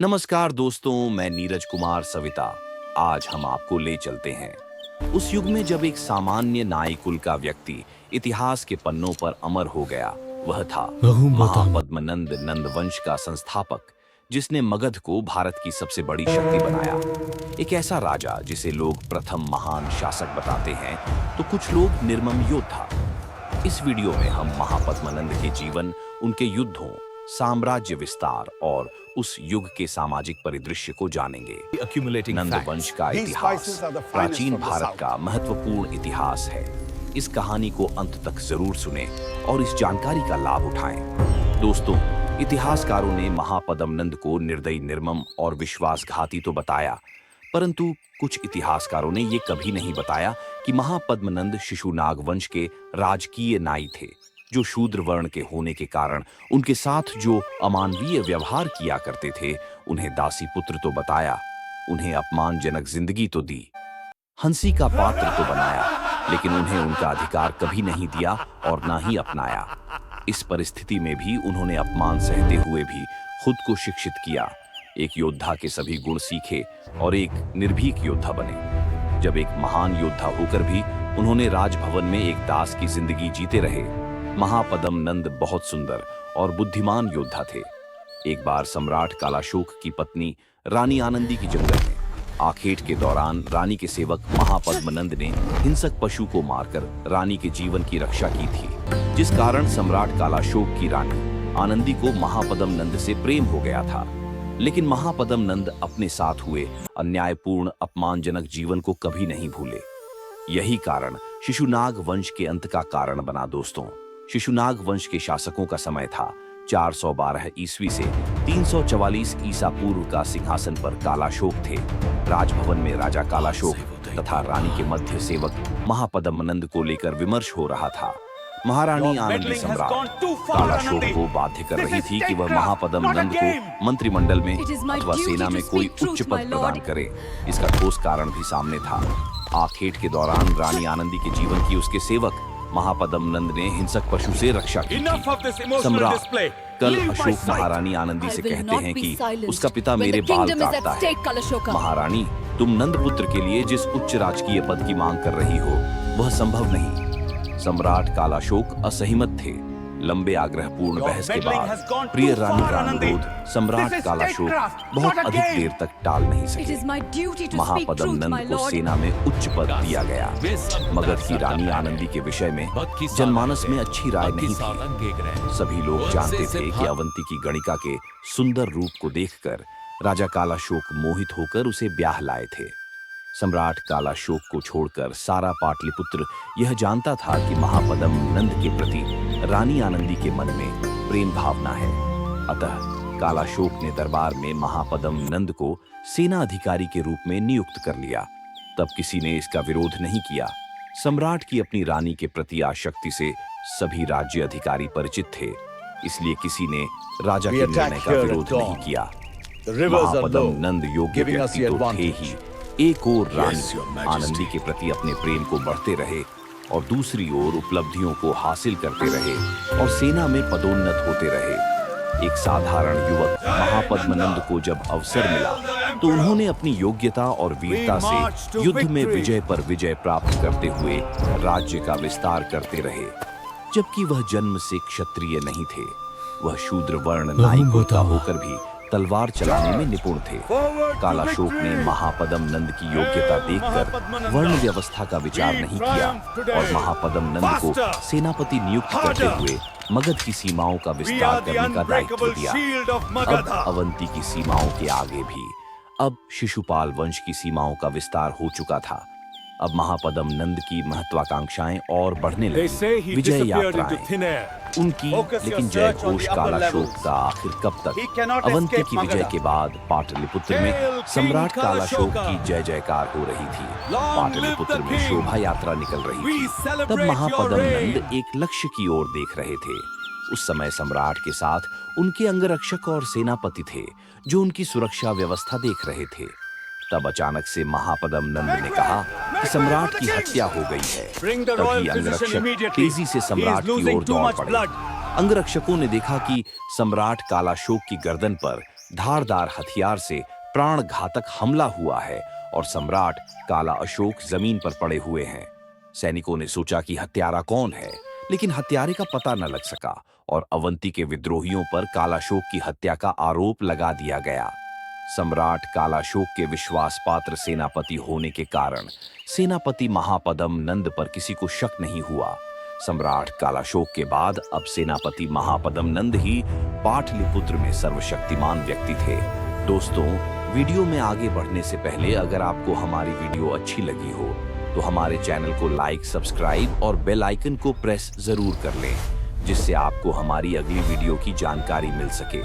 नमस्कार दोस्तों, मैं नीरज कुमार सविता। आज हम आपको ले चलते हैं उस युग में जब एक सामान्य नाई कुल का व्यक्ति इतिहास के पन्नों पर अमर हो गया। वह था महापद्मनंद नंद वंश का संस्थापक, जिसने मगध को भारत की सबसे बड़ी शक्ति बनाया। एक ऐसा राजा जिसे लोग प्रथम महान शासक बताते हैं, तो कुछ लोग निर्मम योद्धा। इस वीडियो में हम महापद्मनंद के जीवन, उनके युद्धों, साम्राज्य विस्तार और उस युग के सामाजिक परिदृश्य को जानेंगे। नंद वंश का इतिहास प्राचीन भारत का महत्वपूर्ण इतिहास है। इस कहानी को अंत तक जरूर सुने और इस जानकारी का लाभ उठाएं। दोस्तों, इतिहासकारों ने महापद्मनंद को निर्दयी, निर्मम और विश्वासघाती तो बताया, परंतु कुछ इतिहासकारों ने ये कभी नहीं बताया कि महापद्मनंद शिशुनाग वंश के राजकीय नाई थे, जो शूद्र वर्ण के होने के कारण उनके साथ जो अमानवीय व्यवहार किया करते थे। उन्हें दासी पुत्र तो बताया, उन्हें अपमानजनक जिंदगी तो दी, हंसी का पात्र तो बनाया, लेकिन उन्हें उनका अधिकार कभी नहीं दिया और ना ही अपनाया। इस परिस्थिति में भी उन्होंने अपमान सहते हुए भी खुद को शिक्षित किया, एक योद्धा के सभी गुण सीखे और एक निर्भीक योद्धा बने। जब एक महान योद्धा होकर भी उन्होंने राजभवन में एक दास की जिंदगी जीते रहे। महापद्मनंद बहुत सुंदर और बुद्धिमान योद्धा थे। एक बार सम्राट कालाशोक की पत्नी रानी आनंदी की जंगल में आखेट के दौरान रानी के सेवक महापद्मनंद ने हिंसक पशु को मारकर रानी के जीवन की रक्षा की थी, जिस कारण सम्राट कालाशोक की रानी आनंदी को महापद्मनंद से प्रेम हो गया था। लेकिन महापद्मनंद अपने साथ हुए अन्यायपूर्ण, अपमानजनक जीवन को कभी नहीं भूले। यही कारण शिशुनाग वंश के अंत का कारण बना। दोस्तों, शिशुनाग वंश के शासकों का समय था 412 ईस्वी से 344 ईसा पूर्व का। सिंहासन पर कालाशोक थे। राजभवन में राजा कालाशोक तथा रानी के मध्य सेवक महापद्मनंद को लेकर विमर्श हो रहा था। महारानी आनंदी सम्राट कालाशोक को बाध्य कर रही थी कि वह महापद्मनंद को मंत्रिमंडल में अथवा सेना में कोई उच्च पद प्रदान करे। इसका ठोस कारण भी सामने था। आखेट के दौरान रानी आनंदी के जीवन की उसके सेवक महापद्मनंद ने हिंसक पशु से रक्षा की थी। सम्राट कल अशोक महारानी आनंदी से कहते हैं कि उसका पिता मेरे बाल काटता है। महारानी, तुम नंद पुत्र के लिए जिस उच्च राजकीय पद की मांग कर रही हो, वह संभव नहीं। सम्राट कालाशोक असहमत थे। लंबे आग्रहपूर्ण बहस के बाद प्रिय रानी का अनुरोध सम्राट कालाशोक बहुत अधिक देर तक टाल नहीं सके। महापद्मनंद को सेना में उच्च पद दिया गया। मगध की रानी आनंदी के विषय में जनमानस में अच्छी राय नहीं थी। सभी लोग जानते थे कि अवंती की गणिका के सुंदर रूप को देखकर राजा कालाशोक मोहित होकर उसे ब्याह लाए थे। सम्राट कालाशोक को छोड़कर सारा पाटलिपुत्र यह जानता था कि महापद्मनंद के प्रति रानी आनंदी के मन में प्रेम भावना है। अतः कालाशोक ने दरबार में महापद्मनंद को सेना अधिकारी के रूप में नियुक्त कर लिया। तब किसी ने इसका विरोध नहीं किया। सम्राट की अपनी रानी के प्रति आसक्ति से सभी राज्य अधिकारी परिचित थे, इसलिए किसी ने राजा के निर्णय का विरोध नहीं किया। महापद्मनंद योग्य व्यक्ति तो थे ही, एक ओर रानी आनंदी के प्रति अपने प्रेम को बढ़ते रहे और दूसरी ओर उपलब्धियों को हासिल करते रहे और सेना में पदोन्नत होते रहे। एक साधारण युवक महापद्मनंद को जब अवसर मिला तो उन्होंने अपनी योग्यता और वीरता से युद्ध में विजय पर विजय प्राप्त करते हुए राज्य का विस्तार करते रहे। जबकि वह जन्म से क्षत्रिय नहीं थे, वह शूद्र वर्ण नाई होता होकर भी तलवार चलाने में निपुण थे। कालाशोक ने महापद्मनंद की योग्यता देखकर वर्ण व्यवस्था का विचार नहीं किया और महापद्मनंद को सेनापति नियुक्त करते हुए मगध की सीमाओं का विस्तार करने का दायित्व दिया। अब अवंती की सीमाओं के आगे भी अब शिशुपाल वंश की सीमाओं का विस्तार हो चुका था। अब महापद्मनंद की महत्वाकांक्षाएं और बढ़ने लगी। विजय यात्राएं उनकी, लेकिन जय घोष कालाशोक का आखिर कब तक? अवंती की विजय के बाद पाटलिपुत्र में सम्राट कालाशोक की जय जयकार हो रही थी। पाटलिपुत्र में शोभा यात्रा निकल रही थी। तब महापद्मनंद एक लक्ष्य की ओर देख रहे थे। उस समय सम्राट के साथ उनके अंगरक्षक और सेनापति थे, जो उनकी सुरक्षा व्यवस्था देख रहे थे। तब अचानक से महापद्मनंद ने कहा कि सम्राट की हत्या हो गई है। तभी अंगरक्षक तेजी से सम्राट की ओर दौड़ पड़े। अंगरक्षकों ने देखा कि सम्राट कालाशोक की गर्दन पर धारदार हथियार से प्राण घातक हमला हुआ है और सम्राट काला अशोक जमीन पर पड़े हुए हैं। सैनिकों ने सोचा कि हत्यारा कौन है, लेकिन हत्यारे का पता न लग सका और अवंती के विद्रोहियों पर कालाशोक की हत्या का आरोप लगा दिया गया। सम्राट कालाशोक के विश्वास पात्र सेनापति होने के कारण सेनापति महापदम नंद पर किसी को शक नहीं हुआ। सम्राट कालाशोक के बाद अब सेनापति महापदम नंद ही पाटलिपुत्र में सर्वशक्तिमान व्यक्ति थे। दोस्तों, वीडियो में आगे बढ़ने से पहले अगर आपको हमारी वीडियो अच्छी लगी हो तो हमारे चैनल को लाइक, सब्सक्राइब और बेल आइकन को प्रेस जरूर कर लें, जिससे आपको हमारी अगली वीडियो की जानकारी मिल सके।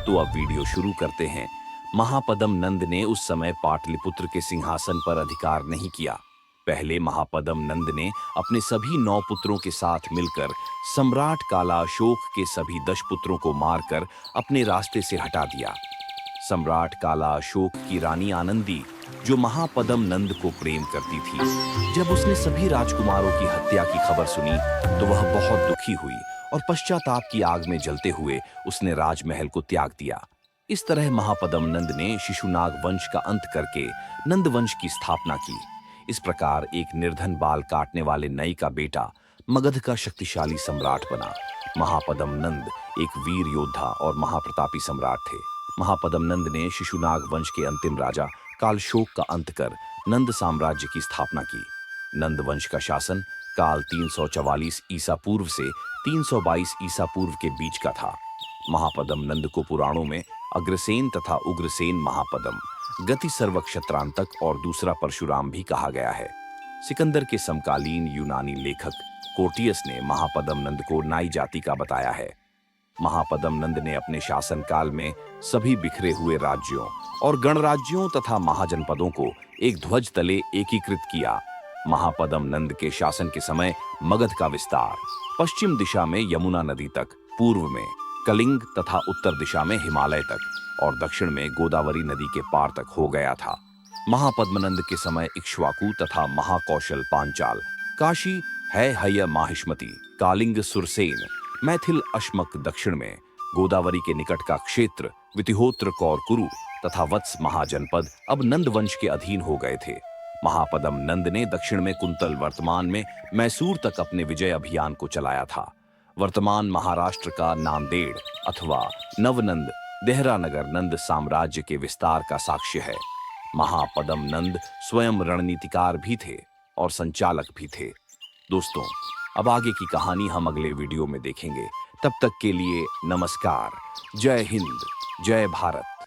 तो अब वीडियो शुरू करते हैं। महापदम नंद ने उस समय पाटलिपुत्र के सिंहासन पर अधिकार नहीं किया। पहले महापदम नंद ने अपने सभी 9 पुत्रों के साथ मिलकर सम्राट काला अशोक के सभी 10 पुत्रों को मारकर अपने रास्ते से हटा दिया। सम्राट काला अशोक की रानी आनंदी, जो महापदम नंद को प्रेम करती थी, जब उसने सभी राजकुमारों की हत्या की खबर सुनी तो वह बहुत दुखी हुई और पश्चाताप की आग में जलते हुए उसने राजमहल को त्याग दिया। इस तरह महापदम नंद ने शिशुनाग वंश का अंत करके नंद वंश की स्थापना की। इस प्रकार एक निर्धन बाल काटने वाले नई का बेटा मगध का शक्तिशाली सम्राट बना। महापदम नंद एक वीर योद्धा और महाप्रतापी सम्राट थे। महापदम नंद ने शिशुनाग वंश के अंतिम राजा कालशोक का अंत कर नंद साम्राज्य की स्थापना की। नंद वंश का शासन काल 344 ईसा पूर्व से 322 ईसा पूर्व के बीच का था। महापदम नंद को पुराणों में अग्रसेन तथा उग्रसेन महापदम, गति सर्वक्षत्रांतक और दूसरा परशुराम भी कहा गया है। सिकंदर के समकालीन यूनानी लेखक कोटियस ने महापदम नंद को नाई जाति का बताया है। महापदम नंद ने अपने शासनकाल में सभी बिखरे हुए राज्यों और गणराज्यों तथा महाजनपदों को एक ध्वज तले एकीकृत किया। महापदम नंद के शासन के समय मगध का विस्तार पश्चिम दिशा में यमुना नदी तक, पूर्व में कलिंग तथा उत्तर दिशा में हिमालय तक और दक्षिण में गोदावरी नदी के पार तक हो गया था। महापद्मनंद के समय इक्ष्वाकु तथा महाकौशल पांचाल, काशी है हय माहिष्मति, कालिंग सुरसेन, मैथिल अश्मक दक्षिण में, गोदावरी के निकट का क्षेत्र वितिहोत्र कौर कुरु तथा वत्स महाजनपद अब नंद वंश के अधीन हो गए थे। महापदम नंद ने दक्षिण में कुंतल, वर्तमान में मैसूर तक अपने विजय अभियान को चलाया था। वर्तमान महाराष्ट्र का नांदेड़ अथवा नवनंद देहरानगर नंद साम्राज्य के विस्तार का साक्ष्य है। महापदम नंद स्वयं रणनीतिकार भी थे और संचालक भी थे। दोस्तों, अब आगे की कहानी हम अगले वीडियो में देखेंगे। तब तक के लिए नमस्कार। जय हिंद, जय भारत।